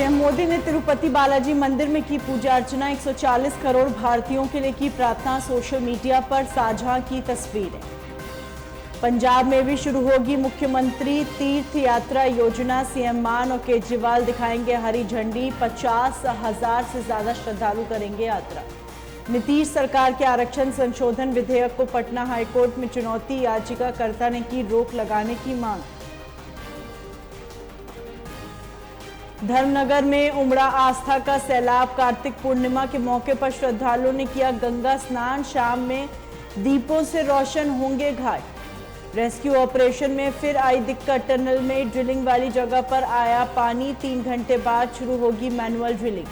PM Modi ने तिरुपति बालाजी मंदिर में की पूजा अर्चना। 140 करोड़ भारतीयों के लिए की प्रार्थना। सोशल मीडिया पर साझा की तस्वीरें। पंजाब में भी शुरू होगी मुख्यमंत्री तीर्थ यात्रा योजना। सीएम मान और केजरीवाल दिखाएंगे हरी झंडी। 50,000 से ज्यादा श्रद्धालु करेंगे यात्रा। नीतीश सरकार के आरक्षण संशोधन विधेयक को पटना हाईकोर्ट में चुनौती। याचिकाकर्ता ने की रोक लगाने की मांग। धर्मनगर में उमड़ा आस्था का सैलाब। कार्तिक पूर्णिमा के मौके पर श्रद्धालुओं ने किया गंगा स्नान। शाम में दीपों से रोशन होंगे घाट। रेस्क्यू ऑपरेशन में फिर आई दिक्कत। टनल में ड्रिलिंग वाली जगह पर आया पानी। 3 घंटे बाद शुरू होगी मैनुअल ड्रिलिंग।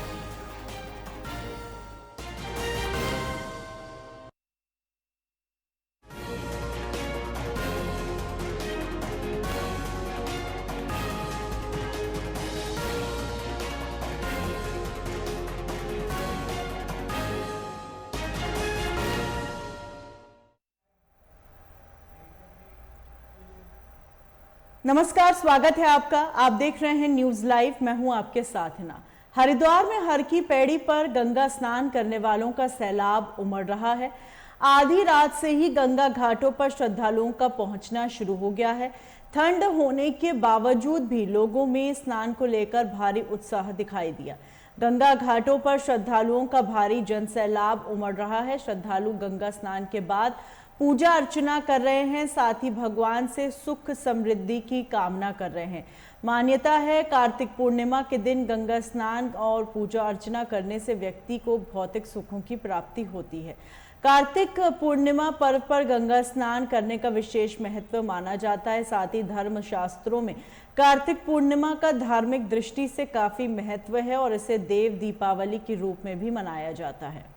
नमस्कार, स्वागत है आपका। आप देख रहे हैं न्यूज लाइव। मैं हूं आपके साथ हिना। हरिद्वार में हर की पैड़ी पर गंगा स्नान करने वालों का सैलाब उमड़ रहा है। आधी रात से ही गंगा घाटों पर श्रद्धालुओं का पहुंचना शुरू हो गया है। ठंड होने के बावजूद भी लोगों में स्नान को लेकर भारी उत्साह दिखाई दिया। गंगा घाटों पर श्रद्धालुओं का भारी जनसैलाब उमड़ रहा है। श्रद्धालु गंगा स्नान के बाद पूजा अर्चना कर रहे हैं, साथ ही भगवान से सुख समृद्धि की कामना कर रहे हैं। मान्यता है कार्तिक पूर्णिमा के दिन गंगा स्नान और पूजा अर्चना करने से व्यक्ति को भौतिक सुखों की प्राप्ति होती है। कार्तिक पूर्णिमा पर्व पर गंगा स्नान करने का विशेष महत्व माना जाता है। साथ ही धर्म शास्त्रों में कार्तिक पूर्णिमा का धार्मिक दृष्टि से काफी महत्व है और इसे देव दीपावली के रूप में भी मनाया जाता है।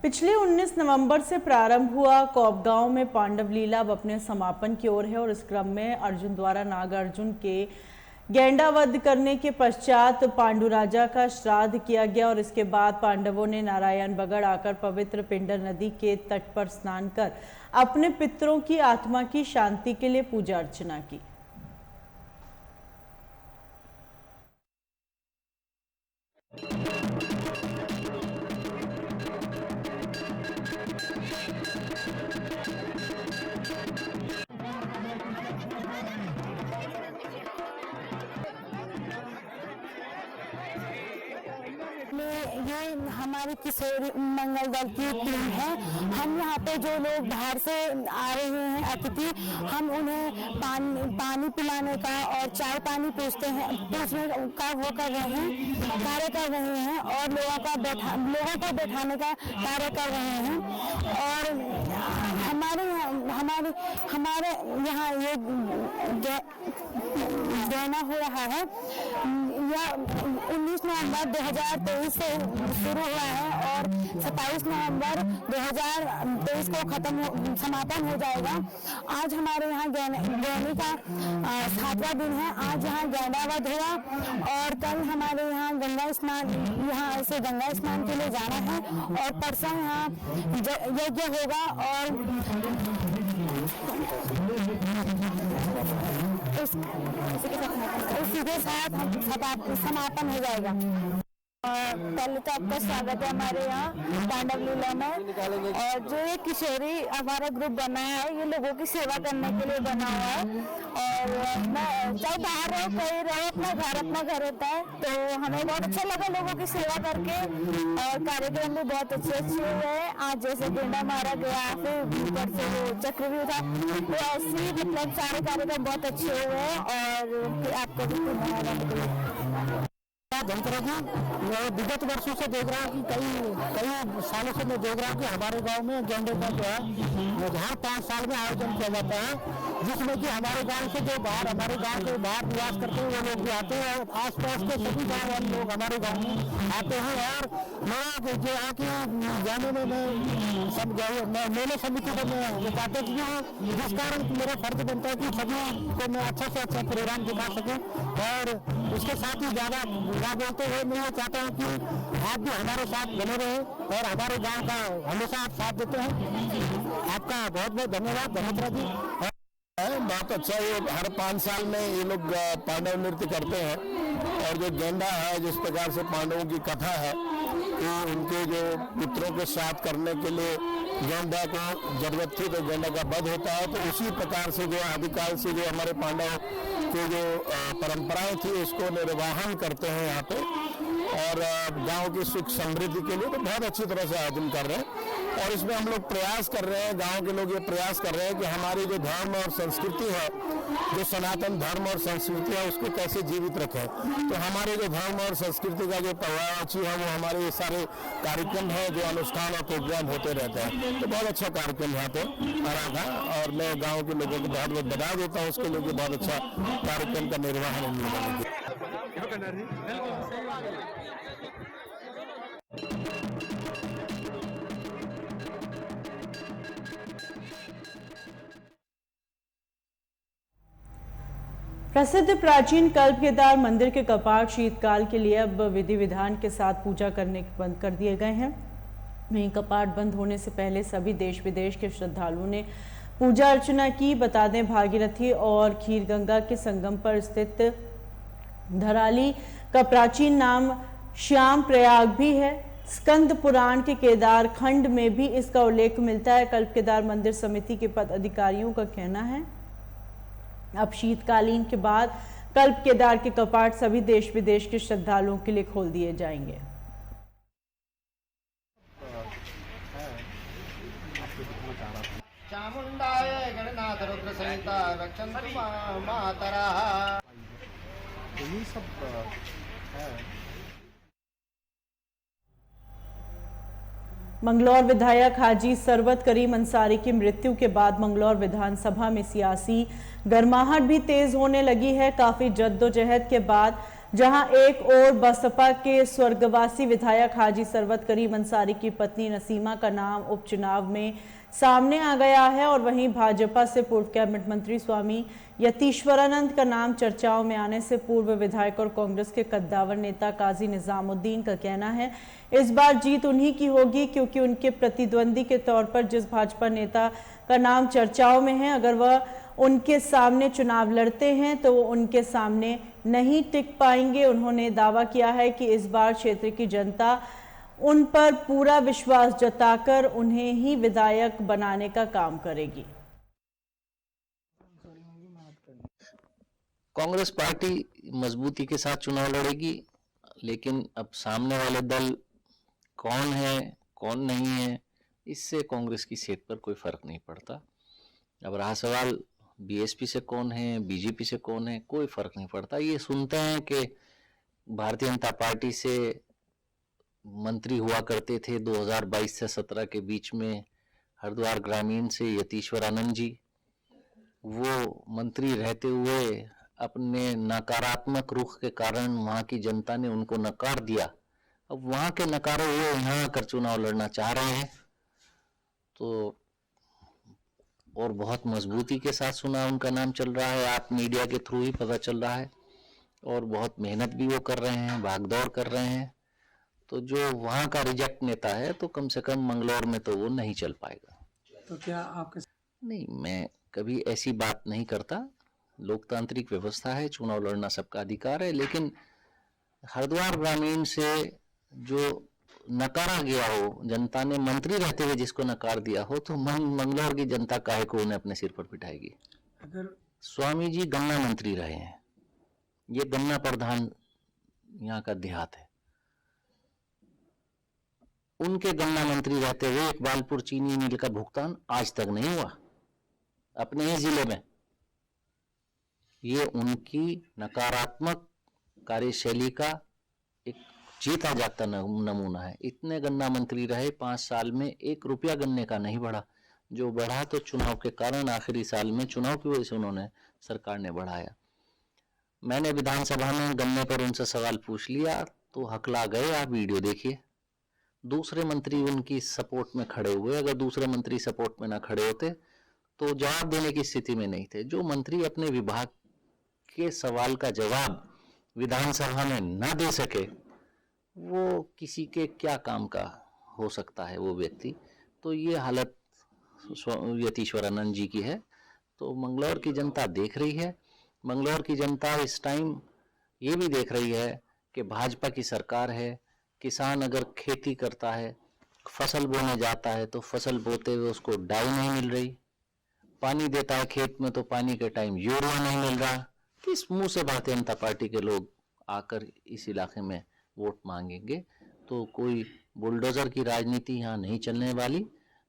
पिछले 19 नवंबर से प्रारंभ हुआ कोपगांव में पांडव लीला अब अपने समापन की ओर है और इस क्रम में अर्जुन द्वारा नागार्जुन के गैंडावध करने के पश्चात पांडु राजा का श्राद्ध किया गया और इसके बाद पांडवों ने नारायण बगड़ आकर पवित्र पिंडर नदी के तट पर स्नान कर अपने पितरों की आत्मा की शांति के लिए पूजा अर्चना की। ये हमारी किशोरी मंगल दल की टीम है। हम यहाँ पे जो लोग बाहर से आ रहे हैं अतिथि, हम उन्हें पानी पिलाने का और चाय पानी पूछने का वो कर रहे हैं, कार्य कर रहे हैं और लोगों को बैठाने का कार्य कर रहे हैं। और हमारे यहाँ ये गहना हो रहा है। यह 19 नवंबर 2023 से शुरू हुआ है और 27 नवंबर 2023 को समापन हो जाएगा। आज हमारे यहाँ गहने का 7वां दिन है। आज यहाँ गैंडावध हुआ और कल हमारे यहाँ गंगा स्नान के लिए जाना है और परसों यहाँ यज्ञ होगा और उसी के साथ समापन हो जाएगा। पहले तो आपका स्वागत है हमारे यहाँ पांडव लीला में। और जो ये किशोरी हमारा ग्रुप बना है, ये लोगों की सेवा करने के लिए बना हुआ है। और चाहे बाहर रहो कहीं रहो, अपना घर होता है। तो हमें बहुत अच्छा लगा लोगों की सेवा करके और कार्यक्रम भी बहुत अच्छे हुए हैं। आज जैसे गेंडा मारा गया, फिर ऊपर से वो चक्र भी था, तो ऐसे मतलब सारे कार्यक्रम बहुत अच्छे हुए हैं और आपको भी विगत वर्षों से देख रहा हूँ कि कई सालों से मैं देख रहा हूँ कि हमारे गांव में गेंडे का जो है हर 5 साल में आयोजन किया जाता है जिसमें कि हमारे गांव से जो बाहर, हमारे गांव के बाहर निवास करते हैं वो लोग भी आते हैं और आसपास के सभी गांव वाले लोग हमारे गांव में आते हैं। और मैं जो यहाँ की जाने में मैं मेले समिति को मैं उपाध्यक्ष भी हूँ, जिस कारण मेरा फर्ज बनता है कि सभी को मैं अच्छा से अच्छा प्रोग्राम दिखा सकूँ। और उसके साथ ही ज़्यादा बुरा बोलते हुए मैं ये चाहता हूँ कि आप भी हमारे साथ बने रहें और हमारे गांव का हमेशा आप साथ देते हैं। आपका बहुत बहुत धन्यवाद धनोत्रा जी। बहुत अच्छा, ये हर 5 साल में ये लोग पांडव नृत्य करते हैं। और जो गेंडा है, जिस प्रकार से पांडवों की कथा है कि उनके जो पुत्रों के साथ करने के लिए गेंडा को जरूरत थी तो गेंडा का वध होता है, तो उसी प्रकार से जो आदिकाल से जो हमारे पांडव की जो परंपराएं थी उसको निर्वाहन करते हैं यहाँ पे। और गांव की सुख समृद्धि के लिए तो बहुत अच्छी तरह से आयोजन कर रहे हैं। और इसमें हम लोग प्रयास कर रहे हैं, गांव के लोग ये प्रयास कर रहे हैं कि हमारी जो धर्म और संस्कृति है, जो सनातन धर्म और संस्कृति है, उसको कैसे जीवित रखें। तो हमारे जो धर्म और संस्कृति का जो पर्यावरण है वो हमारे ये सारे कार्यक्रम है, जो अनुष्ठान और प्रोग्राम होते रहते हैं। तो बहुत अच्छा कार्यक्रम यहाँ पे आ रहा था और मैं गाँव के लोगों को बहुत बहुत बधा देता हूँ उसके लिए कि बहुत अच्छा कार्यक्रम का निर्वहन इन लोगों ने किया। प्रसिद्ध प्राचीन कल्प केदार मंदिर के कपाट शीतकाल के लिए अब विधि विधान के साथ पूजा करने बंद कर दिए गए हैं। वहीं कपाट बंद होने से पहले सभी देश विदेश के श्रद्धालुओं ने पूजा अर्चना की। बता दें, भागीरथी और खीरगंगा के संगम पर स्थित धराली का प्राचीन नाम श्याम प्रयाग भी है। स्कंद पुराण के केदार खंड में भी इसका उल्लेख मिलता है। कल्प केदार मंदिर समिति के पदाधिकारियों का कहना है अब शीतकालीन के बाद कल्प केदार के कपाट सभी देश विदेश के श्रद्धालुओं के लिए खोल दिए जाएंगे। चामुंडाय गणनाथ रुद्र सहिता रक्षन्तु मातरः। यही सब है। मंगलौर विधायक हाजी सरवत करीम अंसारी की मृत्यु के बाद मंगलौर विधानसभा में सियासी गर्माहट भी तेज होने लगी है। काफी जद्दोजहद के बाद जहां एक ओर बसपा के स्वर्गवासी विधायक हाजी सरवत करीम अंसारी की पत्नी नसीमा का नाम उपचुनाव में सामने आ गया है और वहीं भाजपा से पूर्व कैबिनेट मंत्री स्वामी यतीश्वरानंद का नाम चर्चाओं में आने से पूर्व विधायक और कांग्रेस के कद्दावर नेता काजी निजामुद्दीन का कहना है इस बार जीत उन्हीं की होगी, क्योंकि उनके प्रतिद्वंदी के तौर पर जिस भाजपा नेता का नाम चर्चाओं में है, अगर वह उनके सामने चुनाव लड़ते हैं तो वो उनके सामने नहीं टिक पाएंगे। उन्होंने दावा किया है कि इस बार क्षेत्र की जनता उन पर पूरा विश्वास जताकर उन्हें ही विधायक बनाने का काम करेगी। कांग्रेस पार्टी मजबूती के साथ चुनाव लड़ेगी, लेकिन अब सामने वाले दल कौन है कौन नहीं है इससे कांग्रेस की सेहत पर कोई फर्क नहीं पड़ता। अब रहा सवाल बीएसपी से कौन है, बीजेपी से कौन है, कोई फर्क नहीं पड़ता। ये सुनते हैं कि भारतीय जनता पार्टी से मंत्री हुआ करते थे 2022 से 17 के बीच में हरिद्वार ग्रामीण से यतीश्वरानंद जी, वो मंत्री रहते हुए अपने नकारात्मक रुख के कारण वहाँ की जनता ने उनको नकार दिया। अब वहाँ के नकारे हुए यहाँ आकर चुनाव लड़ना चाह रहे हैं, तो और बहुत मजबूती के साथ सुना उनका नाम चल रहा है, आप मीडिया के थ्रू ही पता चल रहा है, और बहुत मेहनत भी वो कर रहे हैं, भागदौड़ कर रहे हैं। तो जो वहाँ का रिजेक्ट नेता है तो कम से कम मंगलौर में तो वो नहीं चल पाएगा। तो क्या आपके नहीं, मैं कभी ऐसी बात नहीं करता। लोकतांत्रिक व्यवस्था है, चुनाव लड़ना सबका अधिकार है, लेकिन हरिद्वार ग्रामीण से जो नकारा गया हो, जनता ने मंत्री रहते हुए जिसको नकार दिया हो, तो मंगलौर की जनता काहे को उन्हें अपने सिर पर बिठाएगी। अगर स्वामी जी गन्ना मंत्री रहे हैं, ये गन्ना प्रधान यहाँ का देहात है, उनके गन्ना मंत्री रहते हुए इकबालपुर चीनी मिल का भुगतान आज तक नहीं हुआ अपने ही जिले में। ये उनकी नकारात्मक कार्यशैली का एक जीता जागता नमूना है। इतने गन्ना मंत्री रहे, 5 साल में 1 रुपया गन्ने का नहीं बढ़ा। जो बढ़ा तो चुनाव के कारण, आखिरी साल में चुनाव की वजह से उन्होंने, सरकार ने बढ़ाया। मैंने विधानसभा में गन्ने पर उनसे सवाल पूछ लिया तो हकला गए। आप वीडियो देखिए। दूसरे मंत्री उनकी सपोर्ट में खड़े हुए, अगर दूसरे मंत्री सपोर्ट में ना खड़े होते तो जवाब देने की स्थिति में नहीं थे। जो मंत्री अपने विभाग के सवाल का जवाब विधानसभा में ना दे सके, वो किसी के क्या काम का हो सकता है वो व्यक्ति। तो ये हालत यतीश्वरानंद जी की है। तो मंगलौर की जनता देख रही है। मंगलौर की जनता इस टाइम ये भी देख रही है कि भाजपा की सरकार है। किसान अगर खेती करता है, फसल बोने जाता है, तो फसल बोते हुए उसको डाई नहीं मिल रही, पानी देता है खेत में तो पानी के टाइम यूरिया नहीं मिल रहा। किस मुंह से भारतीय जनता पार्टी के लोग आकर इस इलाके में वोट मांगेंगे? तो कोई बुलडोजर की राजनीति यहाँ नहीं चलने वाली।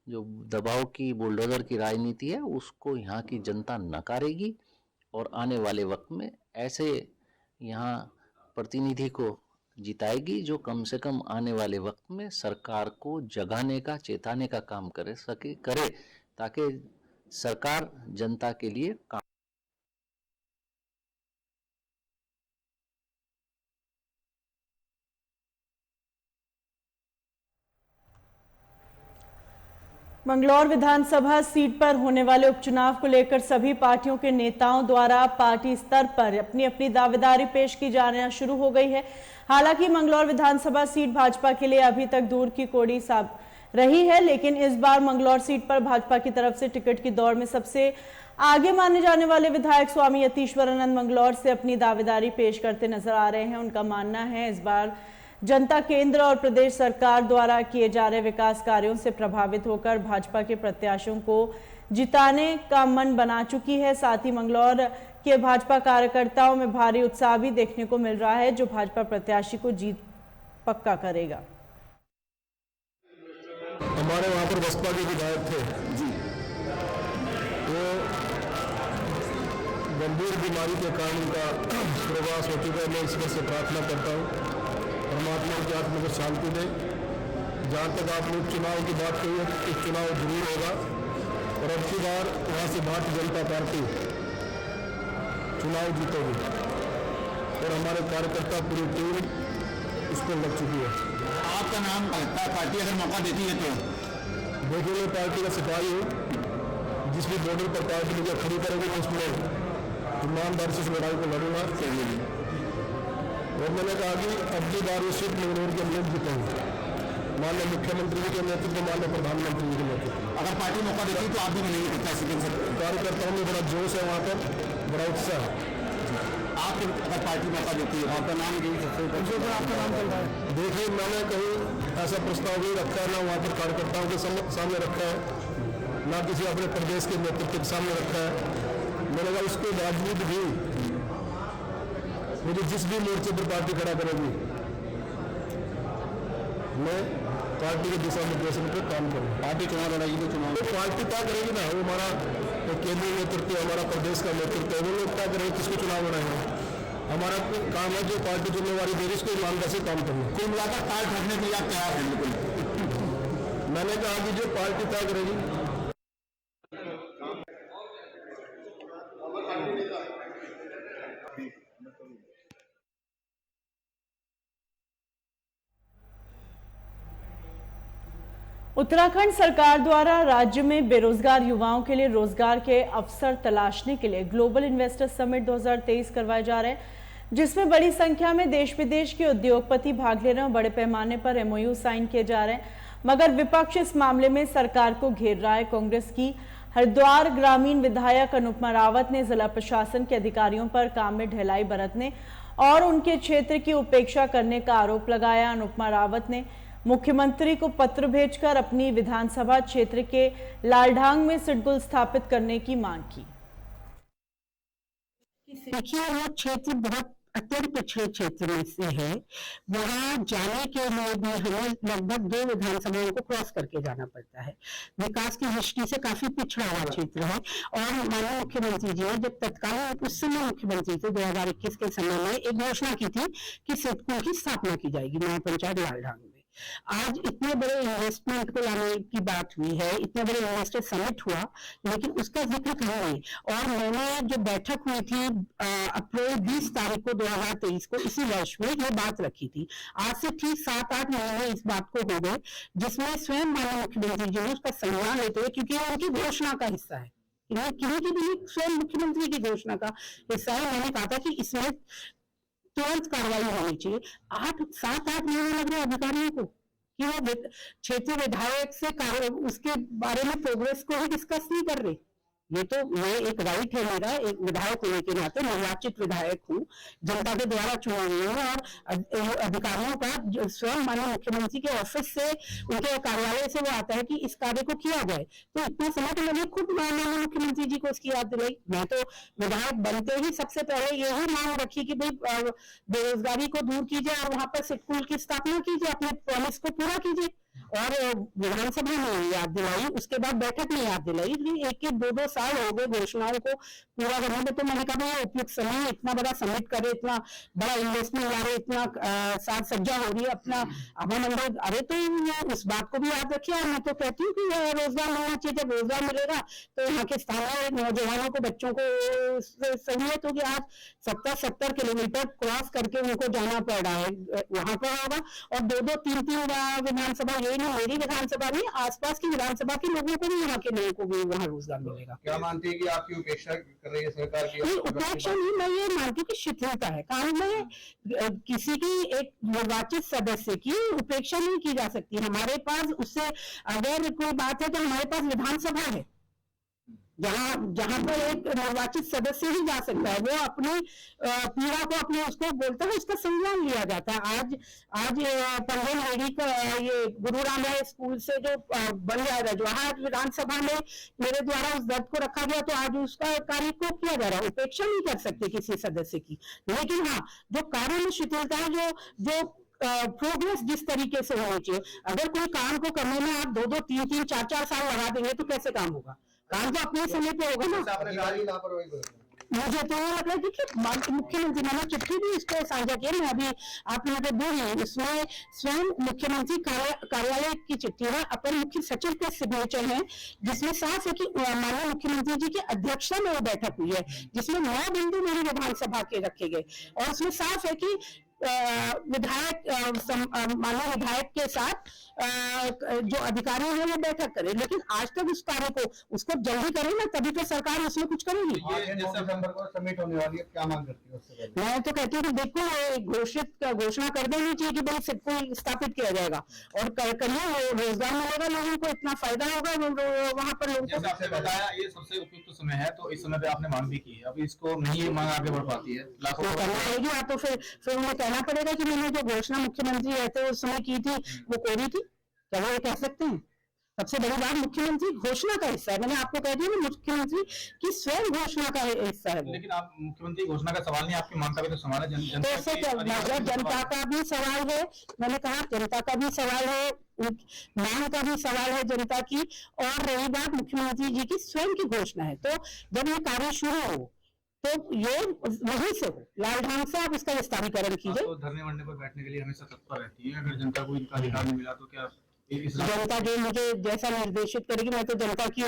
जो दबाव की बुलडोजर की राजनीति है उसको यहाँ की जनता नकारेगी और आने वाले वक्त में ऐसे यहाँ प्रतिनिधि को जिताएगी जो कम से कम आने वाले वक्त में सरकार को जगाने का, चेताने का काम करे ताकि सरकार जनता के लिए काम। मंगलौर विधानसभा सीट पर होने वाले उपचुनाव को लेकर सभी पार्टियों के नेताओं द्वारा पार्टी स्तर पर अपनी अपनी दावेदारी पेश की जाना शुरू हो गई है। हालांकि मंगलौर विधानसभा सीट भाजपा के लिए अभी तक दूर की कोड़ी साब रही है, लेकिन इस बार मंगलौर सीट पर भाजपा की तरफ से टिकट की दौड़ में सबसे आगे माने जाने वाले विधायक स्वामी यतीश्वरानंद मंगलौर से अपनी दावेदारी पेश करते नजर आ रहे हैं। उनका मानना है इस बार जनता केंद्र और प्रदेश सरकार द्वारा किए जा रहे विकास कार्यों से प्रभावित होकर भाजपा के प्रत्याशियों को जिताने का मन बना चुकी है। साथ ही मंगलौर के भाजपा कार्यकर्ताओं में भारी उत्साह भी देखने को मिल रहा है, जो भाजपा प्रत्याशी को जीत पक्का करेगा। हमारे वहाँ पर बसपा के विधायक थे जी, वो गंभीर बीमारी के कारण उनका प्रवास हो चुका है। मैं ईश्वर से प्रार्थना करता हूँ परमात्मा की आत्मा को शांति दे। जहाँ तक आपने उपचुनाव की बात कही है, उपचुनाव जरूर होगा और अब की बार वहाँ से भारतीय जनता पार्टी चुनाव जीतेगी और हमारे कार्यकर्ता पूरी टीम उस पर लग चुकी है। आपका नाम लगता है पार्टी अगर मौका देती है तो? देखिए, मैं पार्टी का सिपाही हूँ। जिस भी बॉर्डर पर पार्टी मुझे खड़ी करेगी मैं उसमें ईमानदारी से लड़ाई को लड़ूंगा। और मैंने कहा कि अब की बार वो सीट मंगलौर के लोग जीतेंगे, माननीय मुख्यमंत्री जी के नेतृत्व, माननीय प्रधानमंत्री जी के नेतृत्व। अगर पार्टी मौका देती है तो आप भी बनेंगे प्रत्याशी? कार्यकर्ताओं में बड़ा जोश है, वहाँ पर बड़ा उत्साह है। आप अगर पार्टी मौका देती है, आपका नाम आपका नाम चल रहा है? देखिए, मैंने कहीं ऐसा प्रस्ताव नहीं रखा है, ना वहाँ पर कार्यकर्ताओं के सामने रखा है, ना किसी अपने प्रदेश के नेतृत्व के सामने रखा है। मैंने कहा उसके बावजूद भी मुझे जिस भी मोर्चे पर पार्टी खड़ा करेगी मैं पार्टी के दिशा निर्देशन पर काम करूँ। पार्टी चुनाव लड़ाई तो चुनाव तो पार्टी क्या करेगी ना, वो हमारा केंद्रीय नेतृत्व, हमारा प्रदेश का नेतृत्व है, वो लोग क्या करेंगे, किसको चुनाव लड़ाएंगे। हमारा काम है जो पार्टी जिम्मेवारी दे रही उसको ईमानदारी से काम करना। कुल मिलाकर कार्ड रखने के लिए आप तैयार हैं? बिल्कुल। मैंने कहा कि जो पार्टी तय करेगी। उत्तराखंड सरकार द्वारा राज्य में बेरोजगार युवाओं के लिए रोजगार के अवसर तलाशने के लिए ग्लोबल इन्वेस्टर समिट 2023 करवाए जा रहे हैं, जिसमें बड़ी संख्या में देश विदेश के उद्योगपति भाग ले रहे हैं। बड़े पैमाने पर एमओयू साइन किए जा रहे हैं, मगर विपक्ष इस मामले में सरकार को घेर रहा है। कांग्रेस की हरिद्वार ग्रामीण विधायक अनुपमा रावत ने जिला प्रशासन के अधिकारियों पर काम में ढिलाई बरतने और उनके क्षेत्र की उपेक्षा करने का आरोप लगाया। अनुपमा रावत ने मुख्यमंत्री को पत्र भेजकर अपनी विधानसभा क्षेत्र के लालढांग में सिडकुल स्थापित करने की मांग की। देखिए, वो क्षेत्र बहुत अत्यंत पिछड़े क्षेत्र में से है। वहाँ जाने के लिए भी हमें लगभग 2 विधानसभाओं को क्रॉस करके जाना पड़ता है। विकास की दृष्टि से काफी पिछड़ा हुआ क्षेत्र है। और माननीय मुख्यमंत्री जी ने जब तत्कालीन उस समय मुख्यमंत्री थे 2021 के समय में एक घोषणा की थी कि सिडकुल की स्थापना की जाएगी नया पंचायत लालढांग में। आज इतने बड़े इन्वेस्टमेंट को लाने की बात हुई है, इतने बड़े इन्वेस्टर समिट हुआ, लेकिन उसका जिक्र कहीं नहीं। और मैंने जो बैठक हुई थी अप्रैल 20 तारीख को 2023 को इसी वर्ष में ये बात रखी थी। आज से ठीक 7-8 महीने इस बात को हो गए, जिसमें स्वयं माननीय मुख्यमंत्री जी ने उसका संज्ञान लेते हुए, क्योंकि ये उनकी घोषणा का हिस्सा है, किसी की भी स्वयं मुख्यमंत्री की घोषणा का हिस्सा है, मैंने कहा था कि इसमें तुरंत कार्रवाई होनी चाहिए। 7-8 महीने लग रहे अधिकारियों को कि वो क्षेत्रीय विधायक से उसके बारे में प्रोग्रेस को ही डिस्कस नहीं कर रहे। ये तो मैं एक राइट है मेरा, एक विधायक होने के नाते निर्वाचित विधायक हूँ, जनता के द्वारा चुना हुआ हूँ, और अधिकारियों का स्वयं माननीय मुख्यमंत्री के ऑफिस से, उनके कार्यालय से वो आता है कि इस कार्य को किया जाए। तो इतने समय तो मैंने खुद माननीय मुख्यमंत्री जी को उसकी याद दिलाई। मैं तो विधायक बनते ही सबसे पहले यही मांग रखी कि भाई बेरोजगारी को दूर कीजिए और वहां पर स्कूल की स्थापना कीजिए, अपने प्रॉमिस को पूरा कीजिए। और विधानसभा में याद दिलाई, उसके बाद बैठक में याद दिलाई। 1-2 साल हो गए घोषणाओं को पूरा करने में। तो मैंने कहा ये उपयुक्त समय, इतना बड़ा समिट करे, इतना बड़ा इन्वेस्टमेंट ला रहे, इतना साज सज्जा हो रही है अपना अभामंडल, अरे तो उस बात को भी याद रखिए। और मैं तो कहती हूँ कि रोजगार मिलना चाहिए। जब रोजगार मिलेगा तो यहाँ के स्थानीय नौजवानों को, बच्चों को सहूलियत होगी। आज 70 किलोमीटर क्रॉस करके उनको जाना पड़ रहा है, वहां पर होगा। और 2-3 विधानसभा, यही नहीं मेरी विधानसभा में, आसपास की विधानसभा के लोगों को भी, यहाँ के लोगों को भी वहाँ रोजगार मिलेगा। क्या मानती है कि आपकी उपेक्षा कर रही है सरकार की? नहीं, उपेक्षा नहीं, मैं ये मानती हूँ कि शिथिलता है कानून में। किसी की एक निर्वाचित सदस्य की उपेक्षा नहीं की जा सकती। हमारे पास उससे अगर कोई बात है तो हमारे पास विधानसभा है, जहां पर एक निर्वाचित सदस्य ही जा सकता है। वो अपनी पीड़ा को, अपने उसको बोलता है, उसका संज्ञान लिया जाता है। आज पंडित हेडी का ये गुरु राम राय स्कूल से जो बन जाएगा, जो आज विधानसभा में मेरे द्वारा उस दर्द को रखा गया, तो आज उसका कार्य को किया जा रहा है। उपेक्षा नहीं कर सकते किसी सदस्य की, लेकिन हाँ, जो कार्य में शिथिलता है, जो प्रोग्रेस जिस तरीके से होनी चाहिए। अगर कोई काम को करने में आप 2-2, 3-3, 4-4 साल लगा देंगे तो कैसे काम होगा? काम तो अपने समय पे होगा ना। मुझे तो ये लग रहा है कि मुख्यमंत्री, मैंने चिट्ठी भी इस पर साझा की, मैं अभी आप लोगों को दूंगी, इसमें स्वयं मुख्यमंत्री कार्यालय की चिट्ठी है, अपर मुख्य सचिव के सिग्नेचर है, जिसमें साफ है कि माननीय मुख्यमंत्री जी की अध्यक्षता में वो बैठक हुई है, जिसमें 9 बिंदु मेरी विधानसभा के रखे गए। और उसमें साफ है कि विधायक, माननीय विधायक के साथ जो अधिकारी हैं वो बैठक करें, लेकिन आज तक उस कार्य को, उसको जल्दी करें ना, तभी तो सरकार उसमें कुछ करेगी। दिसंबर को समिट होने वाली है, क्या मांग करती है उससे? मैं तो कहती हूँ कि देखो घोषणा कर देनी चाहिए कि भाई सिडको स्थापित किया जाएगा, और करिए, रोजगार मिलेगा लोगों को, इतना फायदा होगा वहाँ पर लोगों को। आपने बताया ये सबसे उपयुक्त समय है, तो इस समय पे आपने मांग भी की है, अभी इसको नहीं मांग आगे बढ़ पाती है, लाखों करना पड़ेगी। या तो फिर उन्हें कहना पड़ेगा कि मैंने जो घोषणा मुख्यमंत्री रहते उस समय की थी वो कोरी थी, क्या वो कह सकते हैं? सबसे बड़ी बात, मुख्यमंत्री घोषणा का हिस्सा है। मैंने आपको कह दिया, मुख्यमंत्री की स्वयं घोषणा का हिस्सा है। लेकिन आप मुख्यमंत्री घोषणा का सवाल नहीं, आपकी मांग का भी तो सवाल है। जनता का भी सवाल है, मैंने कहा जनता का भी सवाल है, मांग का भी सवाल है जनता की। और रही बात मुख्यमंत्री जी की स्वयं की घोषणा है, तो जब ये कार्य शुरू हो तो ये वहीं से हो, लालढांग से आप इसका विस्तारीकरण कीजिए। तो धरने वरने पर बैठने के लिए हमेशा तत्पर रहती है, अगर जनता को इनका अधिकार नहीं मिला तो क्या जनता जो मुझे जैसा निर्देशित करेगी, मैं तो जनता की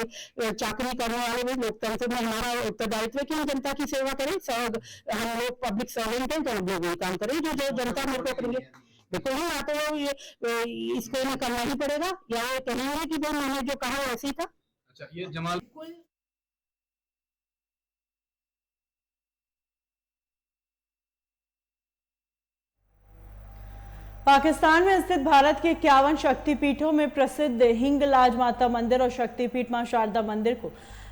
चाकरी करने वाले भी, लोकतंत्र में हमारा उत्तरदायित्व है कि हम जनता की सेवा करें। हम लोग पब्लिक सर्वेंट हैं, तो हम लोग वही काम करें जो जनता मेरे को करेंगे। देखो या तो ये इसको ना करना ही पड़ेगा, या ये कहेंगे कि भाई मैंने जो कहा वैसे ही था। अच्छा, ये जमाल पाकिस्तान में स्थित भारत के 51 शक्तिपीठों में प्रसिद्ध हिंगलाज माता मंदिर और शक्तिपीठ मां शारदा मंदिर को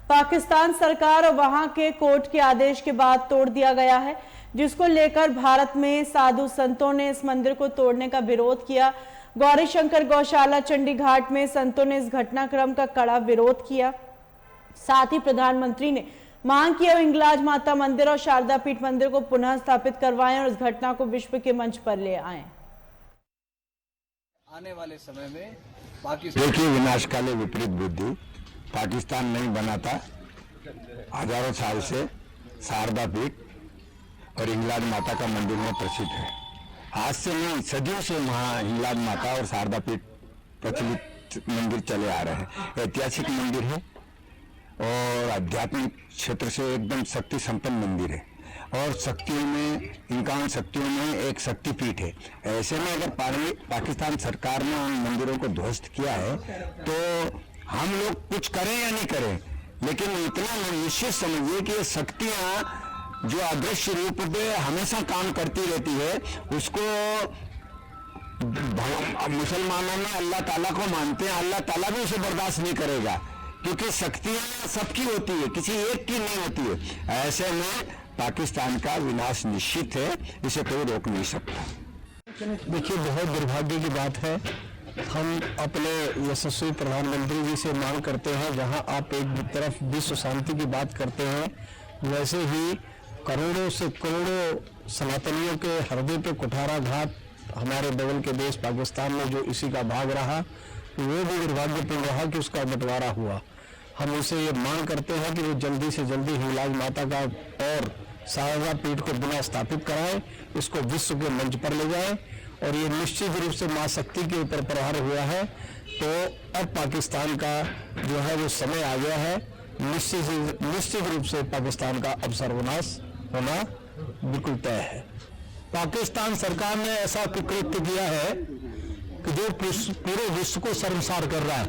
पाकिस्तान सरकार और वहां के कोर्ट के आदेश के बाद तोड़ दिया गया है, जिसको लेकर भारत में साधु संतों ने इस मंदिर को तोड़ने का विरोध किया। गौरी शंकर गौशाला चंडी घाट में संतों ने इस घटनाक्रम का कड़ा विरोध किया। साथ ही प्रधानमंत्री ने मांग की हिंगलाज माता मंदिर और शारदा पीठ मंदिर को पुनः स्थापित करवाएं और इस घटना को विश्व के मंच पर ले आए। आने वाले समय में पाकिस्तान, देखिए, विनाशकाले विपरीत बुद्धि, पाकिस्तान नहीं बना था, हजारों साल से शारदा पीठ और हिंगलाज माता का मंदिर में प्रसिद्ध है। आज से नहीं, सदियों से वहाँ हिंगलाज माता और शारदा पीठ प्रचलित मंदिर चले आ रहे हैं। ऐतिहासिक मंदिर है और आध्यात्मिक क्षेत्र से एकदम शक्ति संपन्न मंदिर है और शक्तियों में 51 शक्तियों में एक शक्तिपीठ है। ऐसे में अगर पाकिस्तान सरकार ने उन मंदिरों को ध्वस्त किया है तो हम लोग कुछ करें या नहीं करें, लेकिन इतना निश्चित समझिए कि ये शक्तियाँ जो अदृश्य रूप में हमेशा काम करती रहती है, उसको मुसलमानों में अल्लाह ताला को मानते हैं, अल्लाह ताला भी उसे बर्दाश्त नहीं करेगा क्योंकि शक्तियाँ सबकी होती है, किसी एक की नहीं होती है। ऐसे में पाकिस्तान का विनाश निश्चित है, इसे कोई रोक नहीं सकता। देखिए, बहुत दुर्भाग्य की बात है। हम अपने यशस्वी प्रधानमंत्री जी से मांग करते हैं, जहां आप एक तरफ विश्व शांति की बात करते हैं, वैसे ही करोड़ों से करोड़ों सनातनियों के हृदय पे कुठाराघात हमारे बगल के देश पाकिस्तान में जो इसी का भाग रहा, वो भी दुर्भाग्यपूर्ण रहा कि उसका बंटवारा हुआ। हम उसे ये मांग करते हैं कि वो जल्दी से जल्दी हिंगलाज माता का और शारदा पीठ को पुनः स्थापित कराएं, इसको विश्व के मंच पर ले जाएं और ये निश्चित रूप से मां शक्ति के ऊपर प्रहार हुआ है। तो अब पाकिस्तान का जो है वो समय आ गया है, निश्चित रूप से पाकिस्तान का अब सर्वनाश होना बिल्कुल तय है। पाकिस्तान सरकार ने ऐसा कुकृत्य किया है कि जो पूरे विश्व को शर्मसार कर रहा है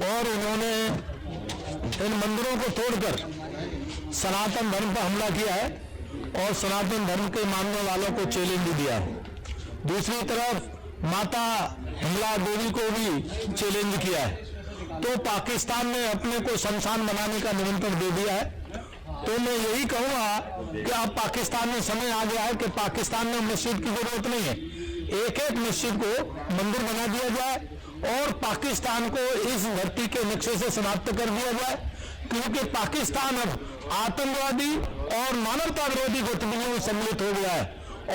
और उन्होंने इन मंदिरों को तोड़कर सनातन धर्म पर हमला किया है और सनातन धर्म के मानने वालों को चैलेंज दिया है। दूसरी तरफ माता हिंगला देवी को भी चैलेंज किया है। तो पाकिस्तान ने अपने को शमशान बनाने का निमंत्रण दे दिया है। तो मैं यही कहूँगा कि अब पाकिस्तान में समय आ गया है कि पाकिस्तान में मस्जिद की जरूरत नहीं है, एक एक मस्जिद को मंदिर बना दिया जाए और पाकिस्तान को इस धरती के नक्शे से समाप्त कर दिया जाए, क्योंकि पाकिस्तान अब आतंकवादी और मानवता विरोधी गतिविधियों में सम्मिलित हो गया है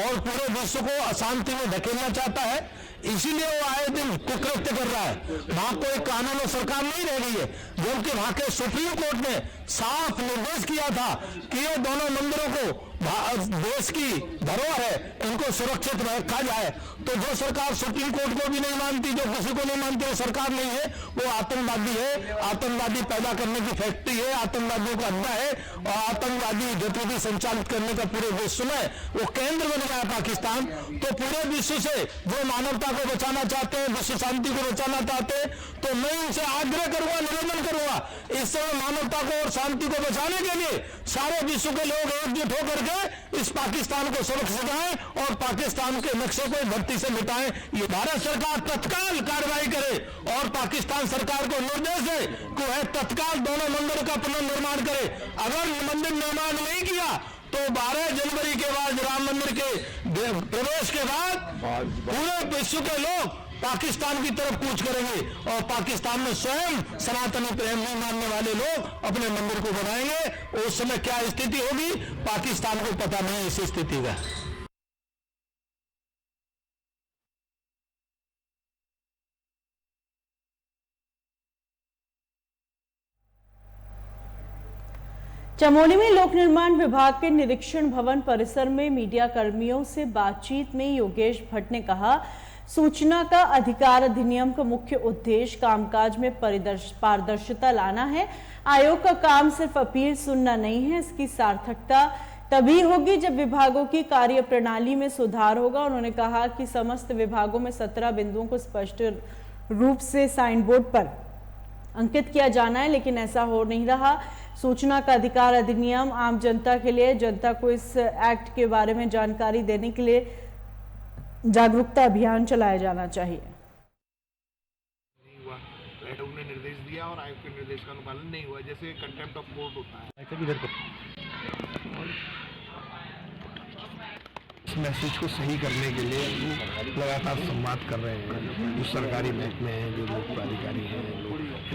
और पूरे विश्व को अशांति में धकेलना चाहता है। इसीलिए वो आए दिन कुकृत्य कर रहा है। वहां कोई कानून और सरकार नहीं रह गई है, जबकि वहां के सुप्रीम कोर्ट ने साफ निर्देश किया था कि ये दोनों मंदिरों को देश की धरोहर है, इनको सुरक्षित रखा जाए। तो जो सरकार सुप्रीम कोर्ट को भी नहीं मानती, जो किसी को नहीं मानती, वो सरकार नहीं है, वो आतंकवादी है। आतंकवादी पैदा करने की फैक्ट्री है, आतंकवादियों का अड्डा है और आतंकवादी गतिविधि संचालित करने का पूरे विश्व में वो केंद्र बन गया है पाकिस्तान। तो पूरे विश्व से जो मानवता को बचाना चाहते हैं, विश्व शांति को बचाना चाहते हैं, तो मैं इनसे आग्रह करूंगा, निवेदन करूंगा, इस समय मानवता को और शांति को बचाने के लिए सारे विश्व के लोग एकजुट होकर के इस पाकिस्तान को सुरक्षित कराएं और पाकिस्तान के नक्शे को धरती से मिटाएं। ये भारत सरकार तत्काल कार्रवाई करे और पाकिस्तान सरकार को निर्देश दे कि वह तत्काल दोनों मंदिर का पुनर्निर्माण करे। अगर मंदिर निर्माण नहीं किया तो 12 जनवरी के बाद, राम मंदिर के प्रवेश के बाद पूरे विश्व के लोग पाकिस्तान की तरफ कूच करेंगे और पाकिस्तान में स्वयं सनातनी प्रेम नहीं मानने वाले लोग अपने मंदिर को बनाएंगे। उस समय क्या स्थिति होगी पाकिस्तान को पता नहीं इस स्थिति का। चमोली में लोक निर्माण विभाग के निरीक्षण भवन परिसर में मीडिया कर्मियों से बातचीत में योगेश भट्ट ने कहा, सूचना का अधिकार अधिनियम का मुख्य उद्देश्य कामकाज में पारदर्शिता लाना है। आयोग का काम सिर्फ अपील सुनना नहीं है, इसकी सार्थकता तभी होगी जब विभागों की कार्य प्रणाली में सुधार होगा। उन्होंने कहा कि समस्त विभागों में 17 बिंदुओं को स्पष्ट रूप से साइन बोर्ड पर अंकित किया जाना है, लेकिन ऐसा हो नहीं रहा। सूचना का अधिकार अधिनियम आम जनता के लिए, जनता को इस एक्ट के बारे में जानकारी देने के लिए जागरूकता अभियान चलाया जाना चाहिए। नहीं हुआ, आयोग ने निर्देश दिया और आयोग के निर्देश का अनुपालन नहीं हुआ, जैसे कंटेम्प्ट ऑफ कोर्ट होता है। इस मैसेज को सही करने के लिए लगातार संवाद कर रहे हैं। जो सरकारी महकमे हैं, जो लोक प्राधिकारी हैं,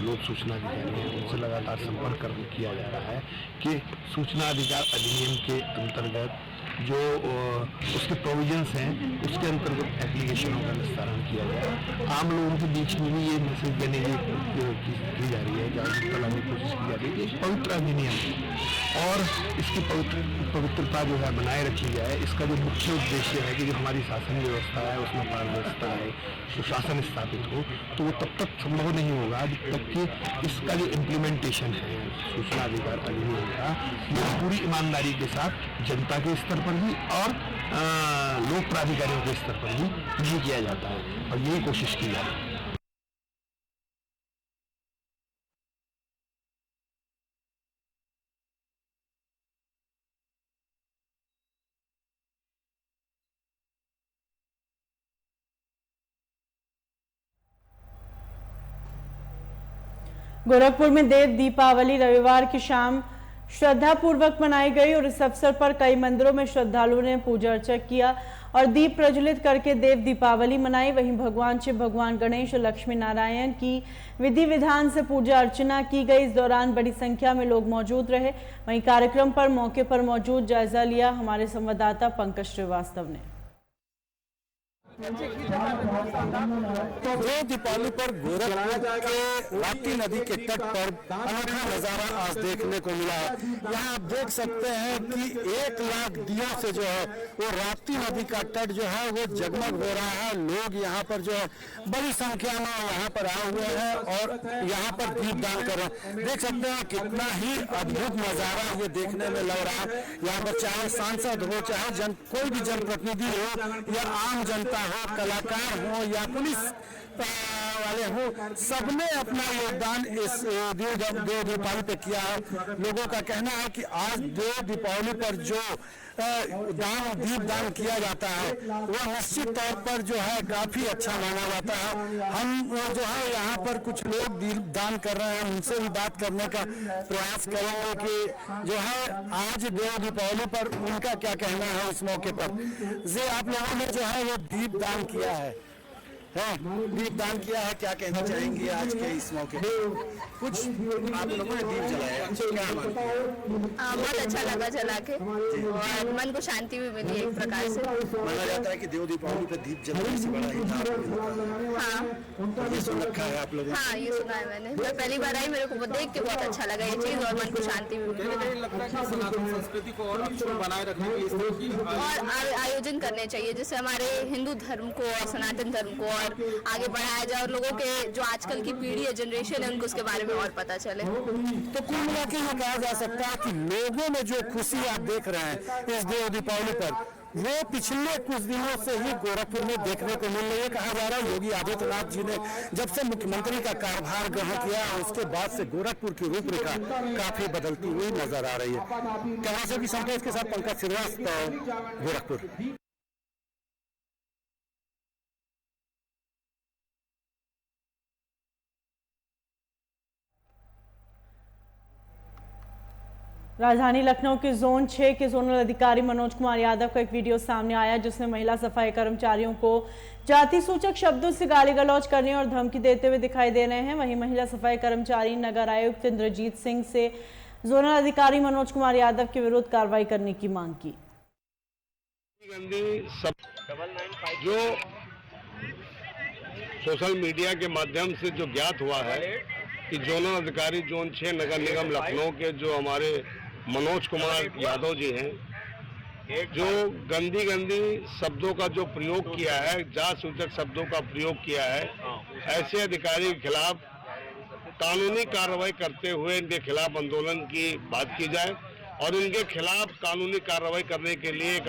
लोक सूचना अधिकारी हैं, उनसे लगातार संपर्क किया जा रहा है कि सूचना अधिकार अधिनियम के अंतर्गत जो उसके प्रोविजंस हैं, उसके अंतर्गत एप्लीकेशनों का निस्तारण किया जाए। आम लोगों के बीच में भी ये मैसेज देने की जा रही है, जागरूकता लाने की कोशिश की जा रही है। पवित्र अधिनियम और इसकी पवित्रता जो है बनाए रखी जाए। इसका जो मुख्य उद्देश्य है कि जो हमारी शासन व्यवस्था है उसमें पारदर्शिता है, सुशासन स्थापित हो, तो वो तब तक संभव नहीं होगा जब तक कि इसका जो इम्प्लीमेंटेशन है सूचना अधिकार अधिनियम का, ये पूरी ईमानदारी के साथ जनता के स्तर पर भी और लोक प्राधिकारियों के स्तर पर भी नहीं किया जाता है, और यही कोशिश की जा रही है। गोरखपुर में देव दीपावली रविवार की शाम श्रद्धापूर्वक मनाई गई और इस अवसर पर कई मंदिरों में श्रद्धालुओं ने पूजा अर्चना किया और दीप प्रज्वलित करके देव दीपावली मनाई। वहीं भगवान शिव, भगवान गणेश और लक्ष्मी नारायण की विधि विधान से पूजा अर्चना की गई। इस दौरान बड़ी संख्या में लोग मौजूद रहे। वहीं कार्यक्रम पर मौके पर मौजूद जायजा लिया हमारे संवाददाता पंकज श्रीवास्तव ने। देव दीपावली पर गोरखपुर के राप्ती नदी के तट पर अनोखा नजारा आज देखने को मिला। यहाँ आप देख सकते हैं कि 1 लाख दियों से जो है वो राप्ती नदी का तट जो है वो जगमग हो रहा है। लोग यहाँ पर जो है बड़ी संख्या में यहाँ पर आए हुए हैं और यहाँ पर दीपदान कर रहे हैं। देख सकते हैं कितना ही अद्भुत नजारा ये देखने में लग रहा है। यहाँ पर चाहे सांसद हो, चाहे कोई भी जनप्रतिनिधि हो या आम जनता हो, कलाकार हो या पुलिस वाले हो, सबने अपना योगदान इस देव दीपावली पे किया है। लोगों का कहना है कि आज देव दीपावली पर जो दीप दान किया जाता है वह निश्चित तौर पर जो है काफी अच्छा माना जाता है। हम जो है यहाँ पर कुछ लोग दीप दान कर रहे हैं, उनसे भी बात करने का प्रयास करेंगे कि जो है आज देव दीपावली पर उनका क्या कहना है इस मौके पर। जे आप लोगों ने जो है वो दीप दान किया है, दीप दान किया है, क्या कहना चाहेंगे आज के इस मौके पर? कुछ आप लोगों ने दीप जलाया, क्या मानते हैं? बहुत अच्छा लगा जला के और मन को शांति भी मिली एक प्रकार से। माना जाता है कि देव दीपावली पर दीप जलाने से बड़ा ही लाभ। हाँ, ये सुन रखा है आप लोगों ने? हाँ, ये सुना है मैंने। मैं पहली बार आई, मेरे को देख के बहुत अच्छा लगा ये चीज और मन को शांति भी मिली। लगता है कि सनातन संस्कृति को और अक्षुण्ण बनाए रखने के लिए और आयोजन करने चाहिए जिससे हमारे हिंदू धर्म को और सनातन धर्म को आगे बढ़ाया जाए और लोगों के जो आजकल की पीढ़ी है, जनरेशन है, उनको उसके बारे में और पता चले। तो कुल मिला के ये कहा जा सकता है कि लोगों में जो खुशी आप देख रहे हैं इस देव दीपावली पर, वो पिछले कुछ दिनों से ही गोरखपुर में देखने को मिल रही है। कहा जा रहा है योगी आदित्यनाथ जी ने जब से मुख्यमंत्री का कार्यभार ग्रहण किया उसके बाद से गोरखपुर की रूपरेखा काफी बदलती हुई नजर आ रही है। कैमरा से भी संतोष के साथ पंकज श्रीवास्तव, गोरखपुर। राजधानी लखनऊ के जोन 6 के जोनल अधिकारी मनोज कुमार यादव का एक वीडियो सामने आया जिसमें महिला सफाई कर्मचारियों को जाति सूचक शब्दों से गाली गलौज करने और धमकी देते हुए दिखाई दे रहे हैं। वहीं महिला सफाई कर्मचारी नगर आयुक्त इंद्रजीत सिंह से जोनल अधिकारी मनोज कुमार यादव के विरुद्ध कार्रवाई करने की मांग की। जो सोशल मीडिया के माध्यम से जो ज्ञात हुआ है कि जोनल अधिकारी जोन 6 नगर निगम लखनऊ के जो हमारे मनोज कुमार यादव जी हैं, जो गंदी शब्दों का जो प्रयोग किया है, जात सूचक शब्दों का प्रयोग किया है, ऐसे अधिकारी के खिलाफ कानूनी कार्रवाई करते हुए इनके खिलाफ आंदोलन की बात की जाए और इनके खिलाफ कानूनी कार्रवाई करने के लिए एक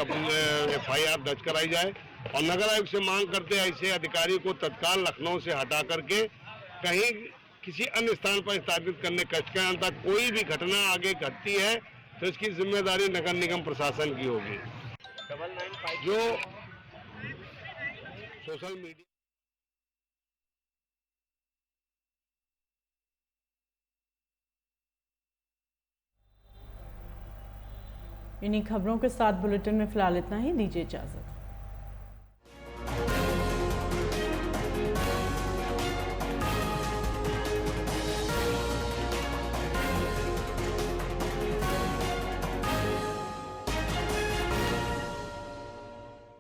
FIR दर्ज कराई जाए और नगर आयुक्त से मांग करते हैं ऐसे अधिकारी को तत्काल लखनऊ से हटा करके कहीं किसी अन्य स्थान पर स्थापित करने का तक कोई भी घटना आगे घटती है तो इसकी जिम्मेदारी नगर निगम प्रशासन की होगी। जो सोशल मीडिया इन्हीं खबरों के साथ बुलेटिन में फिलहाल इतना ही। दीजिए इजाजत।